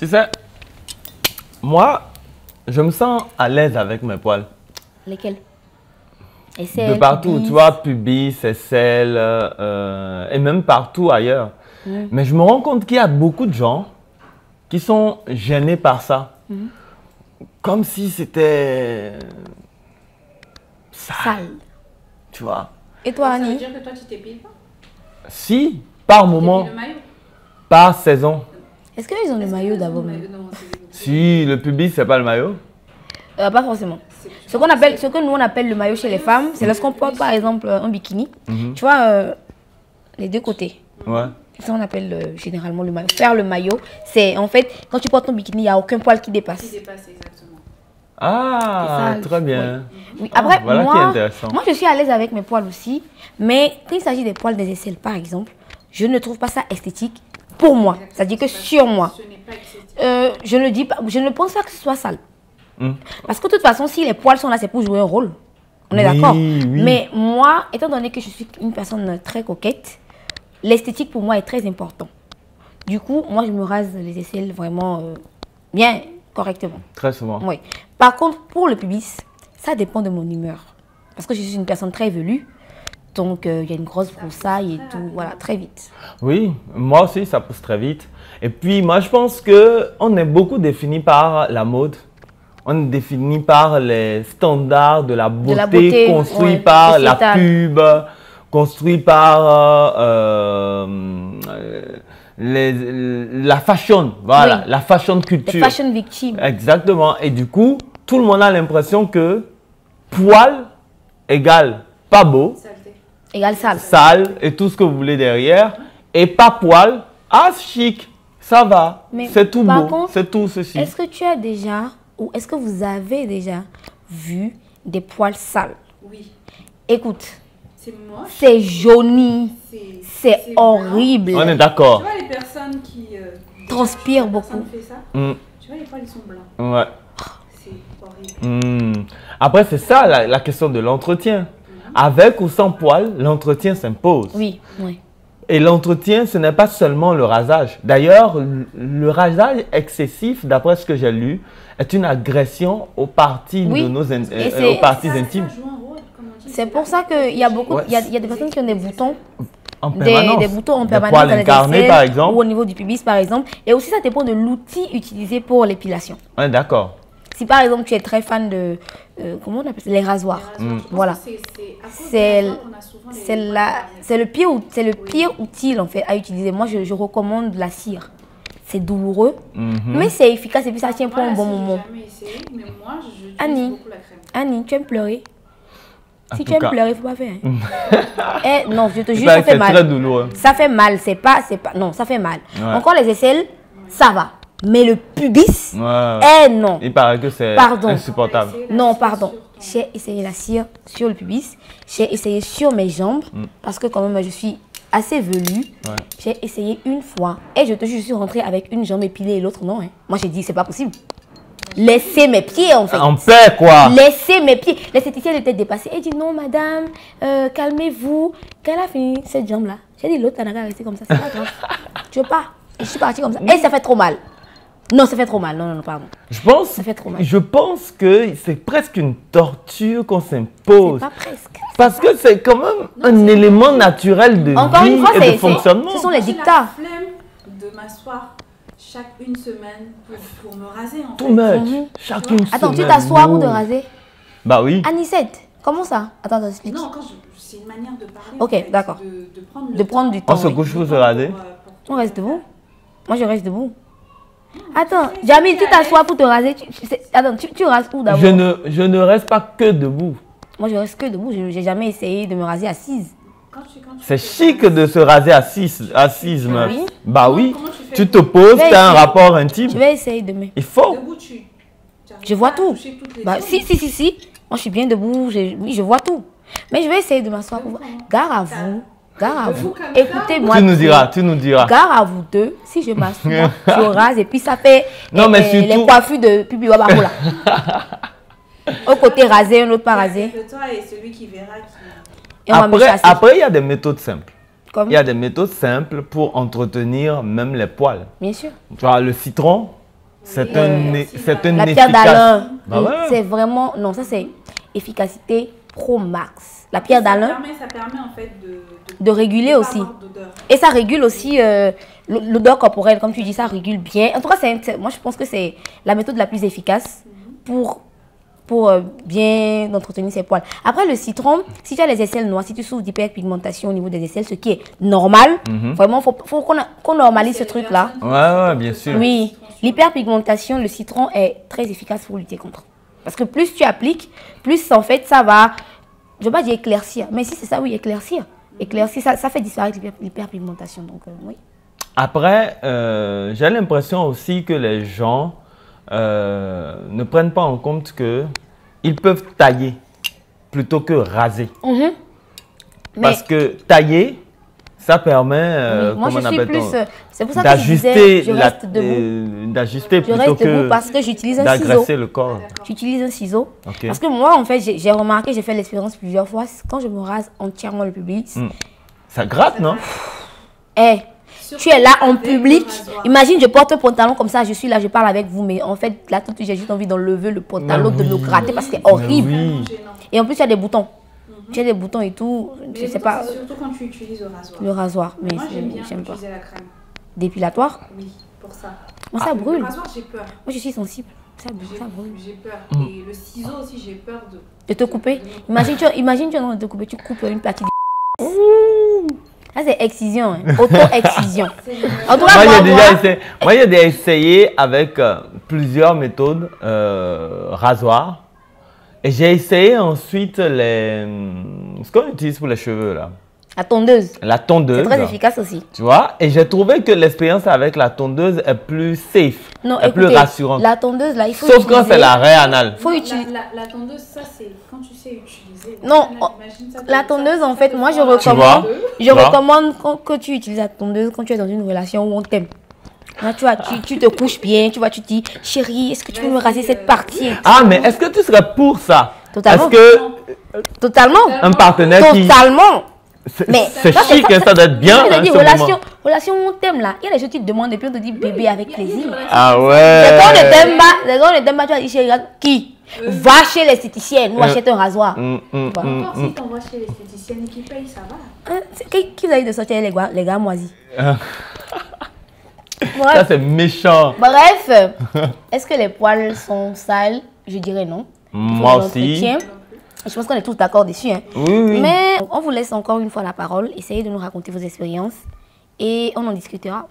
Tu sais, moi, je me sens à l'aise avec mes poils. Lesquels? De partout, pubis. tu vois, pubis, aisselles, et même partout ailleurs. Mais je me rends compte qu'il y a beaucoup de gens qui sont gênés par ça. Comme si c'était Sale. tu vois. Et toi, Ça veut Annie? dire que toi, tu t'épiles pas? Si, par Tu moment, t'épiles le maillot? par saison. Est-ce qu'ils ont le Est-ce maillot que d'abord le même? maillot- Non, c'est- Si, le pubis, c'est pas le maillot. Pas forcément. Ce qu'on appelle, ce que nous on appelle le maillot chez les femmes, c'est lorsqu'on porte par exemple un bikini. Tu vois, les deux côtés. Ouais. Ça on appelle généralement le maillot. Faire le maillot, c'est en fait quand tu portes ton bikini, il n'y a aucun poil qui dépasse. Qui dépasse exactement. Ah, C'est ça, très bien. Oui. Après, voilà qui est moi, intéressant. moi je suis à l'aise avec mes poils aussi, mais quand il s'agit des poils des aisselles par exemple, je ne trouve pas ça esthétique pour moi. C'est-à-dire que sur moi, Ce n'est pas esthétique. je ne dis pas, je ne pense pas que ce soit sale. Parce que de toute façon, si les poils sont là, c'est pour jouer un rôle. On est Oui, d'accord. oui. Mais moi, étant donné que je suis une personne très coquette, l'esthétique pour moi est très important. Du coup, moi, je me rase les aisselles vraiment bien, correctement. Très souvent. Oui. Par contre, pour le pubis, ça dépend de mon humeur. Parce que je suis une personne très velue. Donc, il y a une grosse broussaille et tout. Voilà, très vite. Oui, moi aussi, ça pousse très vite. Et puis, moi, je pense qu'on est beaucoup défini par la mode. On est défini par les standards de la beauté, beauté, construits ouais, par la sociétale. pub, construits par la fashion. Voilà, Oui. la fashion Les culture. fashion victimes. Exactement. Et du coup, tout le monde a l'impression que poil égale pas beau, Saleté. Égale sale. sale et tout ce que vous voulez derrière. Et pas poil, ah chic, ça va, Mais c'est tout par beau, contre, c'est tout ceci. Est-ce que tu as déjà, ou est-ce que vous avez déjà vu des poils sales? Oui. Écoute, C'est moche. c'est jauni, c'est blanc. horrible. On est Tu d'accord. vois les personnes qui Transpirent la personne beaucoup. fait ça, Mm, tu vois les poils ils sont blancs. ouais. C'est horrible. Après, c'est ça la question de l'entretien. Avec ou sans poil, l'entretien s'impose. Oui, oui. Et l'entretien, ce n'est pas seulement le rasage. D'ailleurs, le rasage excessif, d'après ce que j'ai lu, est une agression aux parties, Oui. de nos Et c'est- aux parties Ça intimes. joue un rôle, comme on dit. C'est pour ça qu'il y a beaucoup, Ouais. il y a des personnes qui ont des boutons, En permanence. des boutons en Des permanence poils dans les incarnés, aisselles par exemple. ou au niveau du pubis par exemple. Et aussi ça dépend de l'outil utilisé pour l'épilation. On est d'accord. Si par exemple tu es très fan de, comment on appelle ça, les rasoirs. Je pense Voilà. que c'est à cause C'est des rasoirs qu'on a souvent les c'est poils la- derrière. c'est le pire, c'est le pire outil en fait à utiliser. Moi je recommande la cire. C'est douloureux, mais c'est efficace et puis ça tient pour Moi, un la bon cire, moment. j'ai jamais essayé, mais moi, j'utilise Annie. beaucoup la crème. Annie, tu aimes pleurer? Si En tu tout aimes cas. pleurer, il faut pas faire. Hein. Eh, non, je te jure, Ça, ça fait c'est très mal. douloureux. Ça fait mal, c'est pas, non, ça fait mal. Ouais. Encore les aisselles, ça va. Mais le pubis, Ouais. eh non. Il paraît que c'est Pardon. insupportable. Non, pardon. J'ai essayé la cire sur le pubis. J'ai essayé sur mes jambes. Parce que quand même, je suis assez velue. Ouais. J'ai essayé une fois. Et je te jure, je suis rentrée avec une jambe épilée et l'autre non. Hein. Moi, j'ai dit, c'est pas possible. Laissez mes pieds, en fait. En paix, quoi. Laissez mes pieds. L'esthéticienne était dépassée. Elle dit, non, madame, calmez-vous. Quand elle a fini cette jambe-là, j'ai dit, l'autre, elle n'a qu'à rester comme ça. C'est pas grave. Tu veux pas? Et je suis partie comme ça. Et ça fait trop mal. Non, ça fait trop mal. Non, non, non, pardon. Ça fait trop mal. Je pense que c'est presque une torture qu'on s'impose. C'est pas presque. Parce que c'est quand même un élément naturel de Encore vie une fois, et de fonctionnement. ce sont les J'ai dictats. la flemme de m'asseoir chaque une semaine pour me raser en Too fait. much. Chacune Attends, tu semaine. t'assois pour te Ouh. raser? Bah oui. Anisette, comment ça? Attends, explique. Non, c'est une manière de parler. Ok, en fait, d'accord. De prendre le De prendre du temps. On se oui. couche pour se raser. On reste debout. Moi, je reste debout. Attends, Jamil, tu t'assois pour te raser. Attends, tu rases où d'abord? Je ne reste pas que debout. Moi, je reste que debout. Je n'ai jamais essayé de me raser assise. C'est chic de se raser assise, meuf. Oui. Bah oui. comment tu fais Tu te poses, vais tu as un essayer. rapport intime. Je vais essayer demain. Il faut. Debout, Je vois tout. Bah, si. Moi, je suis bien debout. Oui, je vois tout. Mais je vais essayer de m'asseoir pour voir. Gare à vous. Gare à vous. Écoutez-moi. Tu nous deux. diras, tu nous diras. Gare à vous deux. Si je m'assois, je rase et puis ça fait Non, mais les surtout- coiffures de Pipi Wababo là. Un côté rasé, un autre pas rasé. Toi et celui qui verra qui. Et on va me chasser. Après, il y a des méthodes simples. Comme- Il y a des méthodes simples pour entretenir même les poils. Bien sûr. Tu vois, le citron, C'est la un pierre efficace. d'Alain. Bah ouais. C'est vraiment... Non, ça c'est efficacité pro max. La pierre d'Alain, Ça permet en fait de réguler pas aussi. avoir d'odeur. Et ça régule aussi l'odeur corporelle, comme tu dis, ça régule bien. En tout cas, moi je pense que c'est la méthode la plus efficace pour bien entretenir ses poils. Après, le citron, si tu as les aisselles noires, si tu souffres d'hyperpigmentation au niveau des aisselles, ce qui est normal, vraiment, il faut qu'on normalise ce truc-là. Ouais, bien sûr. Oui, l'hyperpigmentation, le citron est très efficace pour lutter contre. Parce que plus tu appliques, plus en fait ça va, je ne vais pas dire éclaircir, mais si c'est ça, oui, éclaircir. Éclaircir, ça fait disparaître l'hyperpigmentation. Donc, oui. Après, j'ai l'impression aussi que les gens ne prennent pas en compte qu'ils peuvent tailler plutôt que raser. Parce que tailler, ça permet, oui, moi, comment je on suis appelle plus, c'est pour ça que je disais, je reste debout. D'ajuster Je plutôt reste debout que parce que j'utilise un ciseau. d'agresser le corps. J'utilise un ciseau. Ok. Parce que moi, en fait, j'ai remarqué, j'ai fait l'expérience plusieurs fois, quand je me rase entièrement le public, Ça gratte, non? hey, tu es là en public. Imagine, je porte un pantalon comme ça, je suis là, je parle avec vous, mais en fait, là, tout de suite, j'ai juste envie d'enlever le pantalon, de me gratter parce que c'est horrible. Oui. Et en plus, il y a des boutons. Tu as des boutons et tout. Mais Je sais pas. c'est surtout quand tu utilises le rasoir. Le rasoir, mais Moi, j'aime bien j'aime pas. utiliser la crème. Dépilatoire? Oui, pour ça. Moi, ça brûle. Le Moi, rasoir, j'ai peur. je suis sensible. Ça brûle, ça brûle. J'ai peur. Et le ciseau aussi, j'ai peur de... De te couper. Imagine, tu es en train de te couper, tu coupes une partie de... Ça, c'est excision, hein. Auto-excision. En tout cas, Moi, j'ai déjà essayé avec plusieurs méthodes rasoirs. Et j'ai essayé ensuite ce qu'on utilise pour les cheveux, là. la tondeuse. La tondeuse. C'est très efficace aussi. Tu vois? Et j'ai trouvé que l'expérience avec la tondeuse est plus safe, Non, est écoutez, plus rassurante. la tondeuse, là, il faut Sauf utiliser... quand c'est l'arrêt anal. Faut utiliser... La tondeuse, ça, c'est quand tu sais utiliser. Non, Imagine ça, la tondeuse, en fait, moi, je vois? recommande... Je Tu vois? recommande que tu utilises la tondeuse quand tu es dans une relation où on t'aime. Là, tu vois, tu te couches bien, tu vois, tu te dis, chérie, est-ce que tu peux me raser cette partie? Ah, mais est-ce que tu serais pour ça? Totalement. Est-ce que Totalement. un partenaire qui... Totalement. Mais C'est chic, hein, ça doit être bien. Je te hein, dis, ce relation moment. où on t'aime là. Il y a des choses que tu te demandes et puis on te dit bébé avec plaisir. Ah C'est ouais. quand on ne t'aime pas, tu vas dire, chérie, regarde, qui va chez l'esthéticienne ou achète un rasoir. Encore si t'envoies chez l'esthéticienne et qui paye, ça va. Qui vous a dit de sortir les gars moisis? Ça, c'est méchant. Bref, est-ce que les poils sont sales? Je dirais non. Moi aussi. Je pense qu'on est tous d'accord dessus. Hein. Oui. Mais on vous laisse encore une fois la parole. Essayez de nous raconter vos expériences et on en discutera.